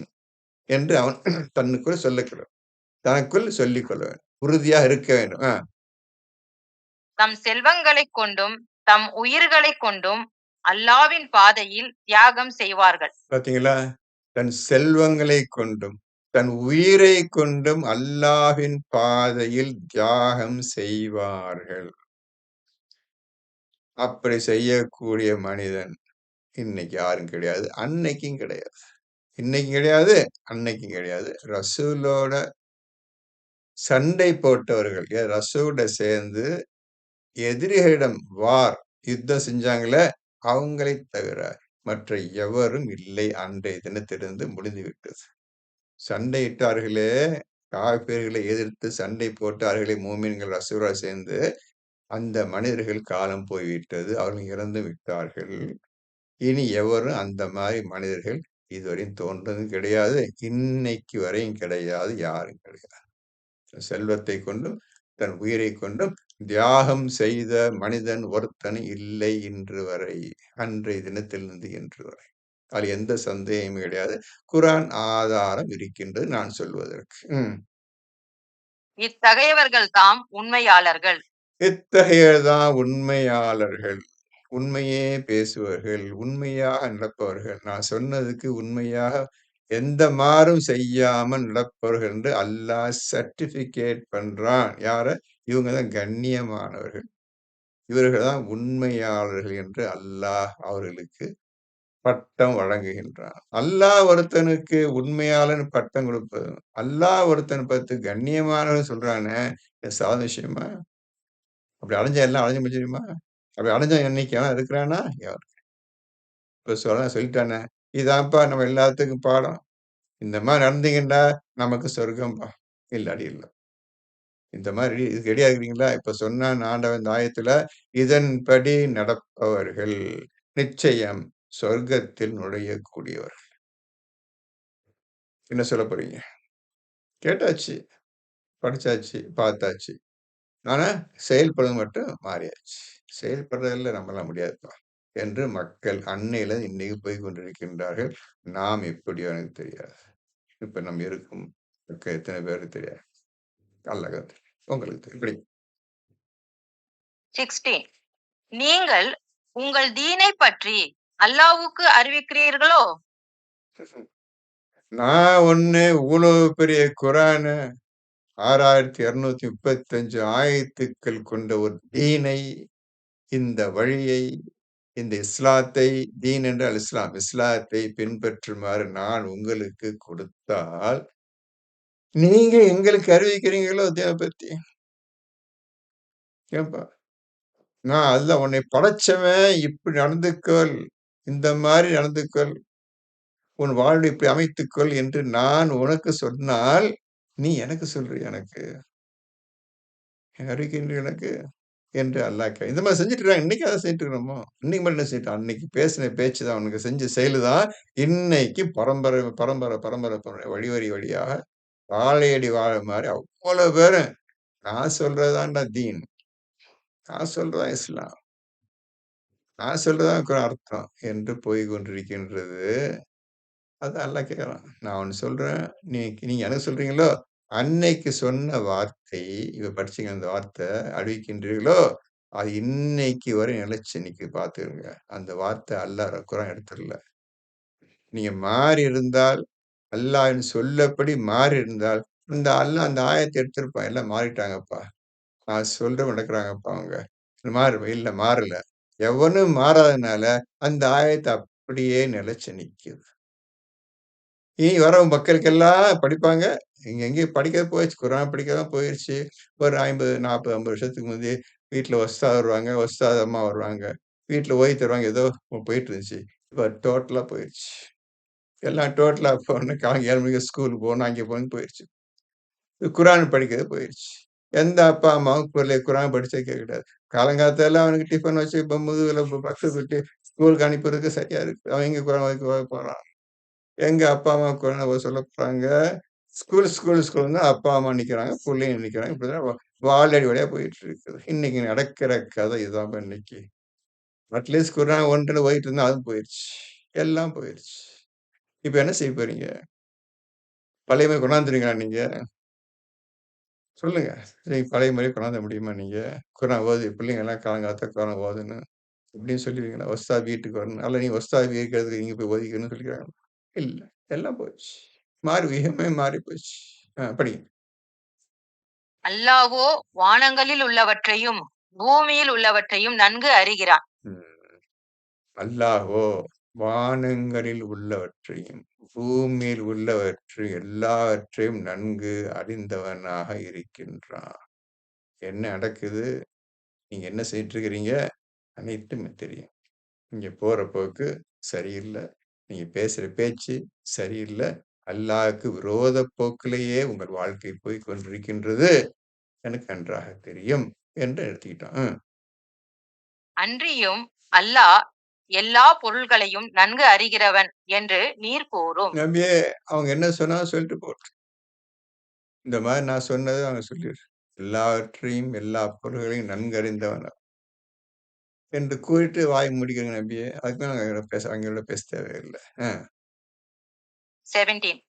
என்று அவன் தனக்குள் சொல்லிக்கொள்ள தனக்குள் சொல்லிக் கொள்ள வேண்டும். உறுதியாக இருக்க வேண்டும். தம் செல்வங்களைக் கொண்டும் தம் உயிர்களைக் கொண்டும் அல்லாவின் பாதையில் தியாகம் செய்வார்கள். பாத்தீங்களா? தன் செல்வங்களை கொண்டும், தன் உயிரை கொண்டும் அல்லாஹ்வின் பாதையில் தியாகம் செய்வார்கள். அப்படி செய்யக்கூடிய மனிதன் இன்னைக்கு யாரும் கிடையாது. அன்னைக்கும் கிடையாது. இன்னைக்கும் கிடையாது, அன்னைக்கும் கிடையாது. ரசூலோட சண்டை போட்டவர்கள், ரசூலோட சேர்ந்து எதிரிகளிடம் யுத்தம் செஞ்சாங்களே, அவங்களைத் தவிர மற்ற எவரும் இல்லை. அன்றைய தினத்திலிருந்து முடிந்து விட்டது. சண்டையிட்டார்களே, காஃபிர்களை எதிர்த்து சண்டை போட்டார்களே மூமின்கள் ரசூலோட சேர்ந்து, அந்த மனிதர்கள் காலம் போய்விட்டது. அவர்கள் இறந்து விட்டார்கள். இனி எவரும் அந்த மாரி மனிதர்கள் இதுவரையும் தோன்றதும் கிடையாது. இன்னைக்கு வரையும் கிடையாது. யாரும் கிடையாது. செல்வத்தை கொண்டும், தன் உயிரை கொண்டும் தியாகம் செய்த மனிதன் ஒருத்தனும் இல்லை இன்று வரை. அன்றைய தினத்திலிருந்து இன்று வரை. அதில் எந்த சந்தேகமும் கிடையாது. குர்ஆன் ஆதாரம் இருக்கின்றது நான் சொல்வதற்கு. இத்தகையவர்கள் தாம் உண்மையாளர்கள். இத்தகையதான் உண்மையாளர்கள். உண்மையே பேசுவர்கள், உண்மையாக நடப்பவர்கள். நான் சொன்னதுக்கு உண்மையாக எந்த மாறும் செய்யாமல் நடப்பவர்கள் என்று அல்லாஹ் சர்டிபிகேட் பண்றான். யார? இவங்க தான் கண்ணியமானவர்கள். இவர்கள் தான் உண்மையாளர்கள் என்று அல்லாஹ் அவர்களுக்கு பட்டம் வழங்குகின்றான். அல்லாஹ் ஒருத்தனுக்கு உண்மையாளன்னு பட்டம் கொடுப்பது, அல்லாஹ் ஒருத்தனை பார்த்து கண்ணியமானவன் சொல்றானே, இது சாதாரண விஷயமா? அப்படி அடைஞ்சா எல்லாம் அடைஞ்சு முடிஞ்சிருமா? அப்படி அடைஞ்சவன் என்னைக்கு எவன் இருக்கிறானா? இப்ப சொல்லிட்டானே, இதான்ப்பா நம்ம எல்லாத்துக்கும் பாடம். இந்த மாரி நடந்தீங்கன்னா நமக்கு சொர்க்கம்பா. இல்லாட்டி இல்ல. இந்த மாரி இதுக்கு ரெடியா இருக்கிறீங்களா? இப்ப சொன்னான் ஆண்டவன் இந்த ஆயத்துல, இதன்படி நடப்பவர்கள் நிச்சயம் சொர்க்கத்தில் நுழையக்கூடியவர்கள். என்ன சொல்லப் போறீங்க? கேட்டாச்சு, படிச்சாச்சு, பார்த்தாச்சு. ஆனா செயல்படுவது மட்டும் மாறியாச்சு. செயல்படுறதுல நம்மளால முடியாதுப்பா என்று மக்கள் அன்னையில இன்னைக்கு போய் கொண்டிருக்கின்றார்கள். நாம் எப்படியோ எனக்கு தெரியாது. இப்ப நம்ம இருக்கும் பக்கம் எத்தனை பேருக்கு தெரியாது. அல்லாஹ்க்கு தான் தெரியும். உங்களுக்கு தெரியும். இப்படி 16 நீங்கள் உங்கள் தீனை பற்றி அல்லாஹ்வுக்கு அறிவிக்கிறீர்களோ? நான் இவ்வளவு பெரிய குர்ஆன 6235 ஆயத்துக்கள் கொண்ட ஒரு தீனை, இந்த வழியை, இந்த இஸ்லாத்தை, தீன் என்றால் இஸ்லாம், இஸ்லாத்தை பின்பற்றுமாறு நான் உங்களுக்கு கொடுத்தால், நீங்க எங்களுக்கு அறிவிக்கிறீங்களோ தீன பத்தி? ஏன்பா? நான் அதுதான் உன்னை படைச்சவன் இப்படி நடந்துக்கொள். இந்த மாரி நடந்துக்கொள். உன் வாழ்வை இப்படி அமைத்துக்கொள் என்று நான் உனக்கு சொன்னால், நீ எனக்கு சொல்றியா எனக்கு? அறிகின்ற எனக்கு? என்று அல்லாஹ் இந்த மாரி செஞ்சுட்டு இருக்காங்க. இன்னைக்கு அத செஞ்சுட்டு இருக்கிறோமோ? இன்னைக்கு மட்டும் என்ன செஞ்சுட்டோம்? அன்னைக்கு பேசின பேச்சு தான் அவனுக்கு செஞ்ச செயலு தான், இன்னைக்கு பரம்பரை, பரம்பரை, பரம்பரை, பரம்பரை வழி வழி வழியாக வாழையடி வாழை மாரி அவ்வளோ பேரும் நான் சொல்றது தான்டா தீன். நான் சொல்றது தான் இஸ்லாம். நான் சொல்றது தான் அர்த்தம் என்று போய் கொண்டிருக்கின்றது. அது அல்லாஹ் கேட்கிறான். நான் ஒண்ணு சொல்றேன். நீங்க எனக்கு சொல்றீங்களோ, அன்னைக்கு சொன்ன வார்த்தை, இப்ப படிச்சீங்க அந்த வார்த்தை, அறிவிக்கின்றீர்களோ, அது இன்னைக்கு வரை நிலைச்சு நிக்குது பார்த்துக்கங்க. அந்த வார்த்தை அல்லாஹ் குர்ஆன் எடுத்துறல. நீங்க மாறி இருந்தால், அல்லாஹ்வின் சொல்லப்படி மாறி இருந்தால், இந்த அல்லாஹ் அந்த ஆயத்த எடுத்திருப்பான். எல்லாம் மாறிட்டாங்கப்பா. நான் சொல்றபடி நடக்குறாங்கப்பா அவங்க. இல்ல மாறல. எவனும் மாறாதனால, அந்த ஆயத்து அப்படியே நிலைச்சு நிக்குது. இனி வரும் மக்களுக்கெல்லாம் படிப்பாங்க. இங்க எங்கேயும் படிக்கிறது போயிருச்சு. குர்ஆன் படிக்கிறதெல்லாம் போயிருச்சு. ஒரு 50, 40, 50 வருஷத்துக்கு முந்தைய வீட்ல உஸ்தாத் வருவாங்க. உஸ்தாத் அம்மா வருவாங்க. வீட்ல ஓதி தருவாங்க. ஏதோ போயிட்டு இருந்துச்சு. இப்ப டோட்டலா போயிருச்சு. எல்லாம் டோட்டலா போன காலைல 7 மணிக்கு ஸ்கூலுக்கு போகணும், அங்கே போகணும்னு போயிருச்சு. குர்ஆன் படிக்கிறது போயிருச்சு. எந்த அப்பா, அம்மாவும் குர்ஆன் படிச்சே கேட்க கிடையாது. காலங்காத்தால அவனுக்கு டிஃபன் வச்சு இப்ப முதுகுல பக்ஸ விட்டு ஸ்கூலுக்கு அனுப்புறதுக்கு சரியா இருக்கு. அவன் எங்க குர்ஆன் ஓத போறான்? எங்க அப்பா, அம்மா குர்ஆன் ஓத சொல்ல போறாங்க. ஸ்கூல்னா அப்பா, அம்மா நிக்கிறாங்க. புள்ளைங்க நிக்கிறாங்க. இப்படிதான் வாழடி வழியா போயிட்டு இருக்குது. இன்னைக்கு நடக்கிற கதை இதுதான்பா இன்னைக்கு. அட்லீஸ்ட் குர்ஆன் 1, 2 ஓதிட்டு இருந்தா அதுவும் போயிருச்சு. எல்லாம் போயிருச்சு. இப்ப என்ன செய்ய போறீங்க? பழைய மாரி கொண்டாந்துருவீங்களா நீங்க? சொல்லுங்க. நீங்க பழைய மாரி கொண்டாந்த முடியுமா நீங்க? குர்ஆன் ஓதி பிள்ளைங்கலாம் காலங்காத்தால குர்ஆன் ஓதணும். இப்படின்னு சொல்லுவீங்களா? உஸ்தாத் வீட்டுக்கு வரணும். அல்ல நீங்க உஸ்தாத் இருக்கிறதுக்கு நீங்க போய் ஓதிக்கணும்னு சொல்லிக்கிறாங்க. இல்ல. எல்லாம் போச்சு. விகமே மாறி போச்சு. படிங்க. அல்லாஹோ வானங்களில் உள்ளவற்றையும் பூமியில் உள்ளவற்றையும் நன்கு அறிகிறான். ம். அல்லாஹோ வானங்களில் உள்ளவற்றையும், பூமியில் எல்லாவற்றையும் நன்கு அறிந்தவனாக இருக்கின்றான். என்ன நடக்குது? நீங்க என்ன செய்துட்டு இருக்கிறீங்க? அனைத்துமே தெரியும். நீங்க போற போக்கு சரியில்ல. நீங்க பேசுற பேச்சு சரியில்ல. அல்லாஹ்வுக்கு விரோத போக்கிலேயே உங்கள் வாழ்க்கை போய்க் கொண்டிருக்கின்றது. எனக்கு நன்றாக தெரியும் என்று எடுத்துக்கிட்டான். அன்றியும் அல்லாஹ் எல்லா பொருள்களையும் நன்கு அறிகிறவன் என்று நீர் கூறும். நபியே அவங்க என்ன சொன்னாலும் சொல்லிட்டு போகட்டும். இந்த மாதிரி நான் சொன்னதை அவங்க சொல்லிடு. எல்லாவற்றையும், எல்லா பொருள்களையும் நன்கறிந்தவன் என்று கூறிட்டு வாய் முடிக்கிறேங்க நபியே. அதுக்கு மேல அவங்களோட பேச தேவையில்லை. 17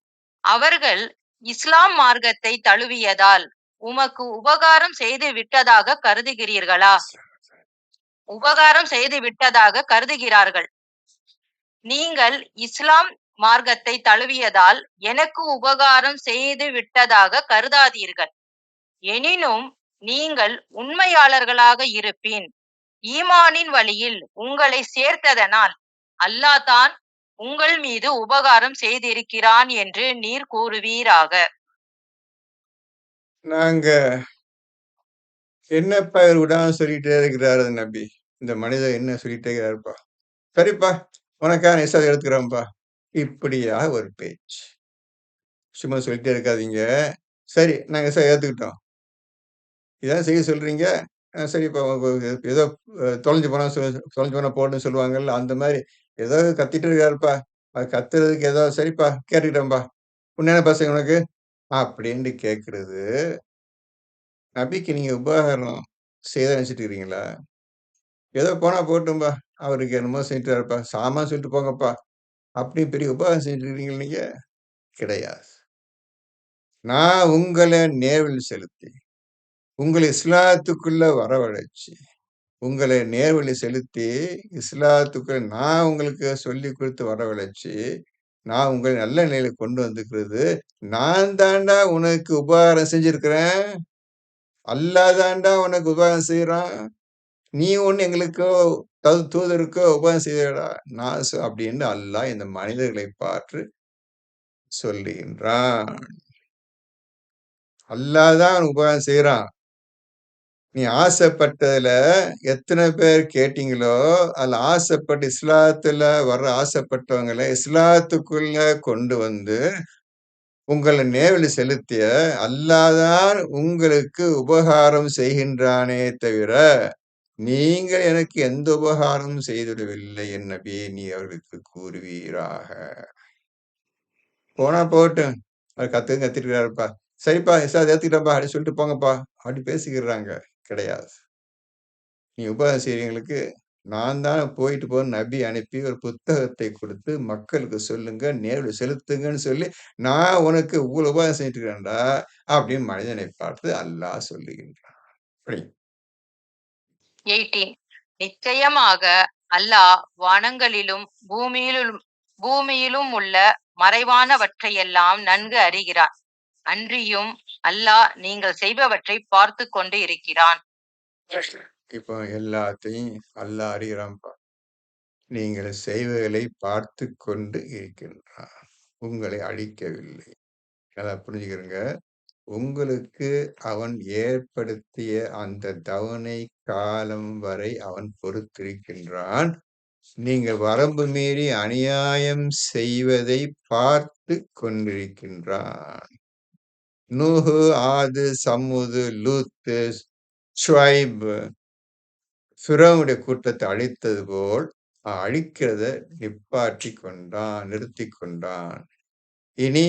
அவர்கள் இஸ்லாம் மார்க்கத்தை தழுவியதால் உமக்கு உபகாரம் செய்து விட்டதாக கருதுகிறீர்களா? உபகாரம் செய்து விட்டதாக கருதுகிறார்கள். நீங்கள் இஸ்லாம் மார்க்கத்தை தழுவியதால் எனக்கு உபகாரம் செய்து விட்டதாக கருதாதீர்கள். எனினும் நீங்கள் உண்மையாளர்களாக இருப்பின் ஈமானின் வழியில் உங்களை சேர்த்ததனால் அல்லாஹ் தான் உங்கள் மீது உபகாரம் செய்திருக்கிறான் என்று நீர் கூறுவீராக. நாங்க என்னப்பா இவர் விடாம சொல்லிட்டே இருக்கிறாரு நபி. இந்த மனிதர் என்ன சொல்லிட்டே இருக்கிறாருப்பா. சரிப்பா, உனக்காக நான் இஸ்லாத்தை எடுத்துக்கிறேன்ப்பா. இப்படியா ஒரு பேச்சு. சும்மா சொல்லிட்டே இருக்காதீங்க. சரி, நாங்க இஸ்லாம் ஏத்துக்கிட்டோம். இதான் செய்ய சொல்றீங்க. சரிப்பா ஏதோ தொலைஞ்சு போனா தொலைஞ்சு போனா போடுன்னு சொல்லுவாங்கல்ல, அந்த மாதிரி ஏதோ கத்திட்டு இருக்காருப்பா. அது கத்துறதுக்கு ஏதோ சரிப்பா கேட்டுக்கிட்டேன்ப்பா. உண்மையான பசங்க உனக்கு அப்படின்னு கேட்கறது. நபிக்கு நீங்க உபகாரம் செய்ய நினைச்சிட்டு இருக்கிறீங்களா? ஏதோ போனா போகட்டும்பா. அவருக்கு என்னமோ செஞ்சுட்டாருப்பா. சாமான் சொல்லிட்டு போங்கப்பா. அப்படி பெரிய உபகாரம் செஞ்சுட்டு இருக்கீங்க நீங்க? கிடையாது. நான் உங்களை நேர்வழி செலுத்தி, உங்களை இஸ்லாத்துக்குள்ள வரவழைச்சு, உங்களை நேர்வழி செலுத்தி, இஸ்லாத்துக்குள்ள நான் உங்களுக்கு சொல்லிக் கொடுத்து வரவழைச்சு, நான் உங்களை நல்ல நிலையில கொண்டு வந்துக்கிறது, நான் தான்டா உனக்கு உபகாரம் செஞ்சிருக்கிறேன். அல்லாஹ் தான்டா உனக்கு உபகாரம் செய்றான். நீ ஒண்ணு எங்களுக்கோ தூதருக்கோ உபகாரம் செய்யடா. நான் அப்படின்னு அல்லாஹ் இந்த மனிதர்களை பார்த்து சொல்லுகின்றான். அல்லாஹ் தான் உபகாரம் செய்றான். நீ ஆசைப்பட்டதுல எத்தனை பேர் கேட்டீங்களோ, அதுல ஆசைப்பட்டு இஸ்லாத்துல வர்ற ஆசைப்பட்டவங்கள இஸ்லாத்துக்குள்ள கொண்டு வந்து, உங்கள நேவல செலுத்திய அல்லாஹ் தான் உங்களுக்கு உபகாரம் செய்கின்றானே தவிர, நீங்கள் எனக்கு எந்த உபகாரமும் செய்திடவில்லை என் நபியே, நீ அவர்களுக்கு கூறுவீராக. போனா போகட்டும். அவர் கத்திருக்கிறாருப்பா. சரிப்பா, இஸ்லாத்த ஏத்துக்கிட்டேன்ப்பா அப்படின்னு சொல்லிட்டு போங்கப்பா. அப்படி பேசிக்கிறாங்க. கிடையாது. நீ உபதேசிக்கிறவங்களுக்கு நான் தான் போயிட்டு நபி அனுப்பி ஒரு புத்தகத்தை கொடுத்து மக்களுக்கு சொல்லுங்க, நேர்ல செலுத்துங்கன்னு சொல்லி, நான் உனக்கு இவ்வளவு உபதேசம் செஞ்சுட்டு இருக்கிறேன்டா அப்படின்னு மனிதனை பார்த்து அல்லாஹ் சொல்லுகின்றான். அப்படி 18 நிச்சயமாக அல்லாஹ் வானங்களிலும் பூமியிலும் உள்ள மறைவானவற்றையெல்லாம் நன்கு அறிகிறான். அன்றியும் அல்லாஹ் நீங்கள் செய்பவற்றை பார்த்து கொண்டு இருக்கிறான். இப்போ எல்லாத்தையும் அல்லாஹ் அறிகிறான்ப்பா. நீங்கள் செய்வதை பார்த்து கொண்டு இருக்கின்றான். உங்களை அழிக்கவில்லை. நல்லா புரிஞ்சுக்கிறங்க. உங்களுக்கு அவன் ஏற்படுத்திய அந்த தவணை காலம் வரை அவன் பொறுத்திருக்கின்றான். நீங்கள் வரம்பு மீறி அநியாயம் செய்வதை பார்த்து கொண்டிருக்கின்றான். நூஹு, ஆது, சம்முது, லூத்து, ஷுவைப், ஃபிரௌனுடைய கூட்டத்தை அழித்தது போல் அழிக்கிறத நிறுத்தி கொண்டான். இனி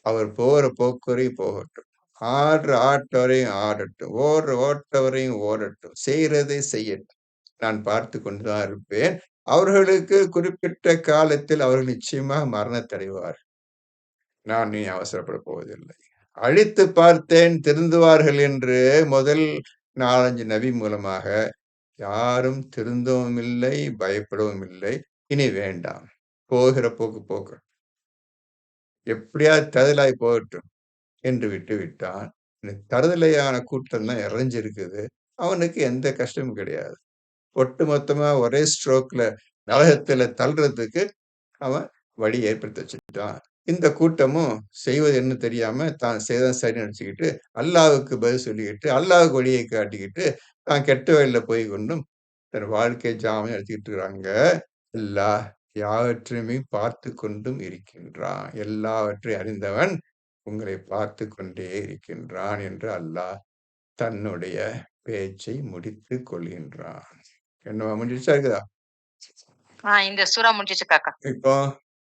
அவர் போற போக்குவரை போகட்டும். ஆடுற ஆட்டவரையும் ஆடட்டும். ஓடுற ஓட்டவரையும் ஓடட்டும். செய்யறதை செய்யட்டும். நான் பார்த்து கொண்டுதான் இருப்பேன். அவர்களுக்கு குறிப்பிட்ட காலத்தில் அவர்கள் நிச்சயமாக மரணத்தடைவார். நான் நீ அவசரப்பட போவதில்லை. அழித்து பார்த்தேன் திருந்துவார்கள் என்று முதல் 4-5 நபி மூலமாக யாரும் திருந்தவும் இல்லை, பயப்படவும் இல்லை. இனி வேண்டாம். போகிற போக்கு எப்படியாவது தருதலாய் போகட்டும் என்று விட்டு விட்டான். தருதலையான கூட்டம் தான் இறைஞ்சிருக்குது. அவனுக்கு எந்த கஷ்டமும் கிடையாது. ஒட்டு மொத்தமா ஒரே ஸ்ட்ரோக்ல நரகத்துல தள்ளுறதுக்கு அவன் வழி ஏற்படுத்தி வச்சுட்டான். இந்த கூட்டமும் செய்வது என்ன தெரியாம தான் செய்தான் சரி நினைச்சுக்கிட்டு அல்லாவுக்கு பதில் சொல்லிக்கிட்டு அல்லாவுக்கு வழியை காட்டிக்கிட்டு தான் கெட்ட வழியில போய் கொண்டும் தன் வாழ்க்கை ஜாமம் எடுத்துக்கிட்டு இருக்கிறாங்க. அல்லாஹ் யாவற்றையுமே பார்த்து கொண்டும் இருக்கின்றான். எல்லாவற்றையும் அறிந்தவன் உங்களை பார்த்து கொண்டே இருக்கின்றான் என்று அல்லாஹ் தன்னுடைய பேச்சை முடித்து கொள்கின்றான். என்னவா முடிஞ்சிச்சா இருக்குதா? இந்த சூறா முடிஞ்சிச்சு காக்கா. இப்போ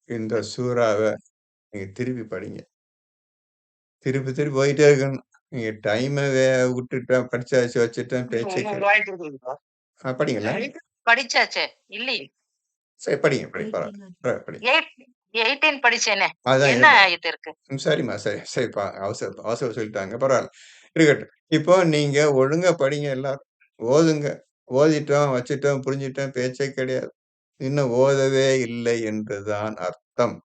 இந்த சூறாவை நீங்க திருப்பி படிங்க. திருப்பி போயிட்டே இருக்கணும். நீங்க டைமை விட்டுட்டேன், படிச்சாச்சு வச்சுட்டேன், பேச்சை படிங்களா? படிச்சாச்சு இல்லையே. சரி படிங்க, படிங்க. 18 படிச்சேனே. அதான் என்ன ஆயத்து இருக்கு? சரிம்மா, சரிப்பா. அவசரம் சொல்லிட்டாங்க, பரவாயில்ல, இருக்கட்டும். இப்போ நீங்க ஒழுங்கா படிங்க, எல்லாரும் ஓதுங்க. ஓதிட்டோம், வச்சுட்டோம், புரிஞ்சிட்டோம், பேச்சே கிடையாது. இன்னும் ஓதவே இல்லை என்றுதான் அர்த்தம்.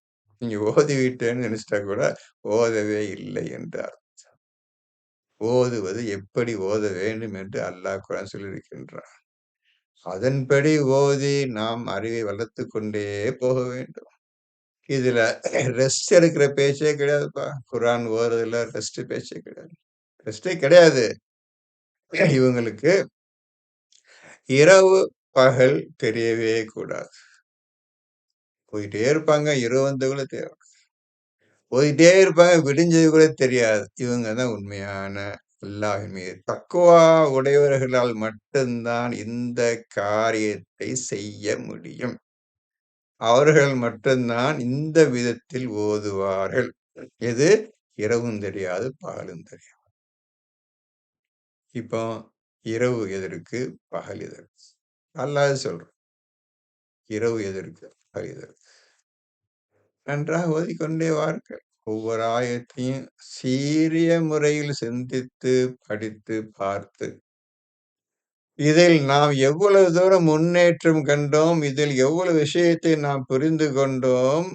நீங்க ஓதி விட்டேன்னு நினைச்சிட்டா கூட ஓதவே இல்லை என்று அர்த்தம். ஓதுவது எப்படி ஓத வேண்டும் என்று அல்லாஹ் குர்ஆன் சொல்லியிருக்கின்றான். அதன்படி ஓதி நாம் அறிவை வளர்த்து கொண்டே போக வேண்டும். இதுல ரெஸ்ட் எடுக்கிற பேச்சே கிடையாதுப்பா. குர்ஆன் ஓதுறதுல ரெஸ்ட் பேச்சே கிடையாது. ரெஸ்டே கிடையாது. இவங்களுக்கு இரவு பகல் தெரியவே கூடாது. போயிட்டே இருப்பாங்க. இரவு வந்து கூட தேவை. போயிட்டே இருப்பாங்க. விடிஞ்சது கூட தெரியாது. இவங்க தான் உண்மையான அல்லாஹ்வின் மீது தக்வா உடையவர்களால் மட்டும்தான் இந்த காரியத்தை செய்ய முடியும். அவர்கள் மட்டும்தான் இந்த விதத்தில் ஓதுவார்கள். எது? இரவும் தெரியாது, பகலும் தெரியாது. இப்போ இரவு எதற்கு, பகல் எதற்கு? அல்லாஹ் சொல்றான். இரவு எதற்கு, பகல் எதற்கு? நன்றாக ஓதிக்கொண்டே வாருங்கள். ஒவ்வொரு ஆயத்தையும் சீரிய முறையில் சிந்தித்து படித்து பார்த்து இதில் நாம் எவ்வளவு தூரம் முன்னேற்றம் கண்டோம், இதில் எவ்வளவு விஷயத்தை நாம் புரிந்து கொண்டோம்,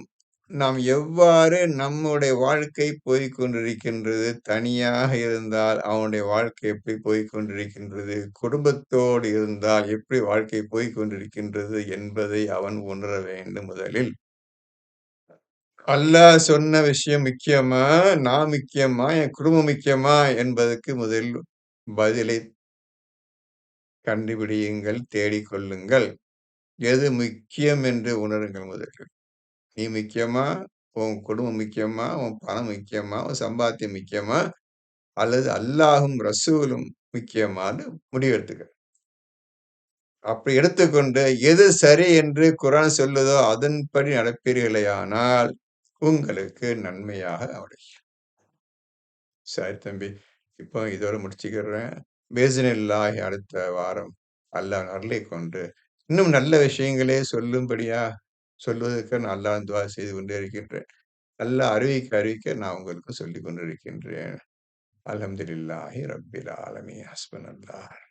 நாம் எவ்வாறு நம்முடைய வாழ்க்கை போய்க்கொண்டிருக்கின்றது, தனியாக இருந்தால் அவனுடைய வாழ்க்கை எப்படி போய்க்கொண்டிருக்கின்றது, குடும்பத்தோடு இருந்தால் எப்படி வாழ்க்கை போய்க்கொண்டிருக்கின்றது என்பதை அவன் உணர வேண்டும். முதலில் அல்லாஹ் சொன்ன விஷயம் முக்கியமா, நான் முக்கியமா, என் குடும்பம் முக்கியமா என்பதற்கு முதலில் பதிலை கண்டுபிடியுங்கள், தேடிக் கொள்ளுங்கள். எது முக்கியம் என்று உணருங்கள் முதலில். நீ முக்கியமா? உன் குடும்பம் முக்கியமா? உன் பணம் முக்கியமா? உன் சம்பாத்தியம் முக்கியமா? அல்லது அல்லாஹும் ரசூலும் முக்கியமான்னு முடிவெடுத்துக்க. அப்படி எடுத்துக்கொண்டு எது சரி என்று குர்ஆன் சொல்லுதோ அதன்படி நடப்பீர்களேயானால் உங்களுக்கு நன்மையாக அமையும். சரி தம்பி, இப்போ இதோட முடிச்சுக்கிறேன். பிஇஸ்னில்லாஹ் அடுத்த வாரம் அல்லாஹ் அருளை கொண்டு இன்னும் நல்ல விஷயங்களே சொல்வதற்கு நான் அல்லாஹ்விடம் துஆ செய்து கொண்டே இருக்கின்றேன். நல்லா அறிவிக்க நான் உங்களுக்கு சொல்லிக் கொண்டிருக்கின்றேன். அல்ஹம்துலில்லாஹி ரப்பில் ஆலமீன். ஹஸ்புனல்லாஹ்.